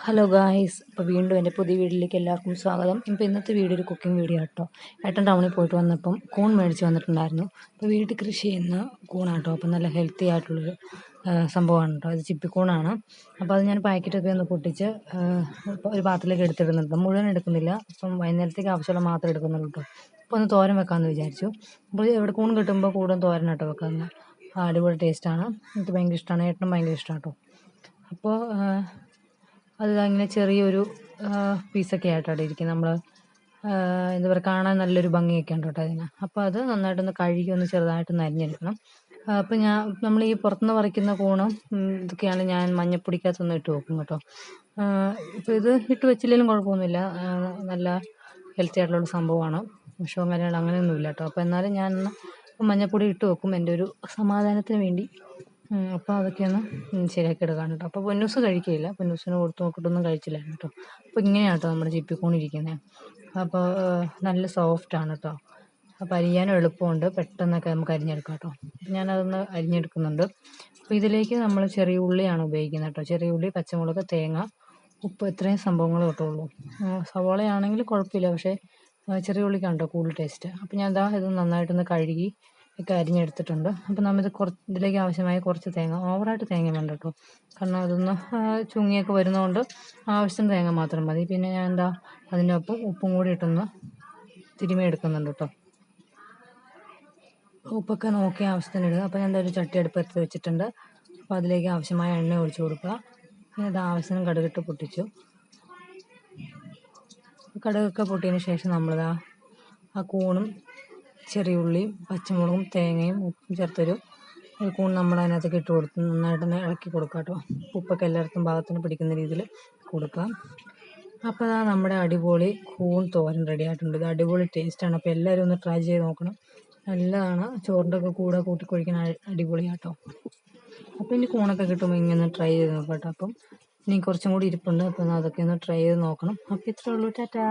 Hello guys, അപ്പോൾ വീണ്ടും എൻ്റെ പുതിയ വീഡിയോയിലേക്ക് എല്ലാവർക്കും സ്വാഗതം. ഇപ്പോൾ ഇന്നത്തെ വീഡിയോ ഒരു കുക്കിംഗ് വീഡിയോ കേട്ടോ. ഏട്ടൻ ടൗണിൽ പോയിട്ട് വന്നപ്പം കൂൺ മേടിച്ച് വന്നിട്ടുണ്ടായിരുന്നു. അപ്പോൾ വീട്ടിൽ കൃഷി ചെയ്യുന്ന കൂണാട്ടോ. അപ്പം നല്ല ഹെൽത്തി ആയിട്ടുള്ളൊരു സംഭവമാണ് കേട്ടോ. അത് ചിപ്പിക്കൂണാണ്. അപ്പോൾ അത് ഞാൻ പാക്കറ്റൊക്കെ ഒന്ന് പൊട്ടിച്ച് ഒരു പാത്രത്തിലേക്ക് എടുത്തിടുന്നുണ്ട്. മുഴുവൻ എടുക്കുന്നില്ല, അപ്പം വൈകുന്നേരത്തേക്ക് ആവശ്യമുള്ള മാത്രമേ എടുക്കുന്നുള്ളൂ കേട്ടോ. അപ്പോൾ ഒന്ന് തോരൻ വെക്കാമെന്ന് വിചാരിച്ചു. അപ്പോൾ ഇവിടെ കൂൺ കിട്ടുമ്പോൾ കൂടുതൽ തോരനാട്ടോ വെക്കുന്നത്. അടിപൊളി ടേസ്റ്റാണ്. എനിക്ക് ഭയങ്കര ഇഷ്ടമാണ്, ഏട്ടനും ഭയങ്കര ഇഷ്ടമാണ് കേട്ടോ. അപ്പോൾ അത് അങ്ങനെ ചെറിയൊരു പീസൊക്കെ ആയിട്ടാണ് ഇരിക്കുന്നത്. നമ്മൾ എന്താ പറയുക, കാണാൻ നല്ലൊരു ഭംഗിയൊക്കെ ഉണ്ട് കേട്ടോ അതിന്. അപ്പോൾ അത് നന്നായിട്ടൊന്ന് കഴുകി ഒന്ന് ചെറുതായിട്ടൊന്ന് അരിഞ്ഞെടുക്കണം. അപ്പോൾ നമ്മൾ ഈ പുറത്തുനിന്ന് പറിക്കുന്ന കൂണും ഇതൊക്കെയാണ് ഞാൻ മഞ്ഞപ്പൊടിക്കകത്തൊന്ന് ഇട്ട് വെക്കും കേട്ടോ. ഇപ്പോൾ ഇത് ഇട്ട് വെച്ചില്ലെങ്കിലും കുഴപ്പമൊന്നുമില്ല, നല്ല ഹെൽത്തി ആയിട്ടുള്ള സംഭവമാണ്. വിഷവും കാര്യങ്ങൾ അങ്ങനെയൊന്നുമില്ല കേട്ടോ. അപ്പോൾ എന്നാലും ഞാൻ മഞ്ഞപ്പൊടി ഇട്ട് വെക്കും എൻ്റെ ഒരു സമാധാനത്തിന് വേണ്ടി. അപ്പോൾ അതൊക്കെ ഒന്ന് ശരിയാക്കി എടുക്കാണ് കേട്ടോ. അപ്പോൾ പൊന്നൂസ് കഴിക്കുകയില്ല, പൊന്നൂസിന് കൊടുത്ത് നോക്കിയിട്ടൊന്നും കഴിച്ചില്ലായിരുന്നു കേട്ടോ. അപ്പോൾ ഇങ്ങനെയാണ് കേട്ടോ നമ്മുടെ ചിപ്പിക്കൂണിരിക്കുന്നത്. അപ്പോൾ നല്ല സോഫ്റ്റാണ് കേട്ടോ. അപ്പോൾ അരിയാനും എളുപ്പമുണ്ട്, പെട്ടെന്നൊക്കെ നമുക്ക് അരിഞ്ഞെടുക്കാം കേട്ടോ. അപ്പോൾ ഞാനതൊന്ന് അരിഞ്ഞെടുക്കുന്നുണ്ട്. അപ്പോൾ ഇതിലേക്ക് നമ്മൾ ചെറിയ ഉള്ളിയാണ് ഉപയോഗിക്കുന്നത് കേട്ടോ. ചെറിയ ഉള്ളി, പച്ചമുളക്, തേങ്ങ, ഉപ്പ്, ഇത്രയും സംഭവങ്ങൾ കിട്ടുള്ളൂ. സവോളയാണെങ്കിൽ കുഴപ്പമില്ല, പക്ഷേ ചെറിയ ഉള്ളിക്കാണ് കേട്ടോ കൂടുതൽ ടേസ്റ്റ്. അപ്പോൾ ഞാൻ ഇത് നന്നായിട്ടൊന്ന് കഴുകി ഒക്കെ അരിഞ്ഞെടുത്തിട്ടുണ്ട്. അപ്പോൾ നമ്മളിത് ഇതിലേക്ക് ആവശ്യമായ കുറച്ച് തേങ്ങ, ഓവറായിട്ട് തേങ്ങ വേണ്ട കേട്ടോ, കാരണം അതൊന്ന് ചുങ്ങിയൊക്കെ വരുന്നതുകൊണ്ട് ആവശ്യത്തിന് തേങ്ങ മാത്രം മതി. പിന്നെ ഞാൻ അതിൻ്റെ ഒപ്പം ഉപ്പും കൂടി ഇട്ടൊന്ന് തിരുമ്മി എടുക്കുന്നുണ്ട് കേട്ടോ. ഉപ്പൊക്കെ നോക്കി ആവശ്യത്തിന് ഇടുക. അപ്പോൾ ഞാൻ ഒരു ചട്ടി അടുപ്പത്ത് വെച്ചിട്ടുണ്ട്. അപ്പോൾ അതിലേക്ക് ആവശ്യമായ എണ്ണ ഒഴിച്ച് കൊടുക്കുക. പിന്നെ ഇത് ആവശ്യത്തിന് കടുകിട്ട് പൊട്ടിച്ചു. കടുകൊക്കെ പൊട്ടിയതിന് ശേഷം നമ്മളിതാ ആ കൂണും ചെറിയ ഉള്ളിയും പച്ചമുളകും തേങ്ങയും ഉപ്പും ചേർത്തൊരു കൂൺ നമ്മൾ അതിനകത്തേക്ക് ഇട്ട് കൊടുത്ത് നന്നായിട്ടൊന്ന് ഇളക്കി കൊടുക്കുക കേട്ടോ. ഉപ്പൊക്കെ എല്ലായിടത്തും ഭാഗത്തിന് പിടിക്കുന്ന രീതിയിൽ കൊടുക്കാം. അപ്പോൾ നമ്മുടെ അടിപൊളി കൂൺ തോരൻ റെഡി ആയിട്ടുണ്ട്. ഇത് അടിപൊളി ടേസ്റ്റാണ്. അപ്പോൾ എല്ലാവരും ഒന്ന് ട്രൈ ചെയ്ത് നോക്കണം. നല്ലതാണ്, ചോറിൻ്റെ ഒക്കെ കൂടെ കൂട്ടിക്കൊഴിക്കാൻ അടിപൊളിയാട്ടോ. അപ്പോൾ ഇനി കൂണൊക്കെ കിട്ടുമ്പോൾ ഇങ്ങനെ ട്രൈ ചെയ്ത് നോക്കാം കേട്ടോ. അപ്പം ഇനി കുറച്ചും കൂടി ഇരിപ്പുണ്ട്, അപ്പം അതൊക്കെ ഒന്ന് ട്രൈ ചെയ്ത് നോക്കണം. അപ്പോൾ ഇത്രയേ ഉള്ളൂ, ടാറ്റാ.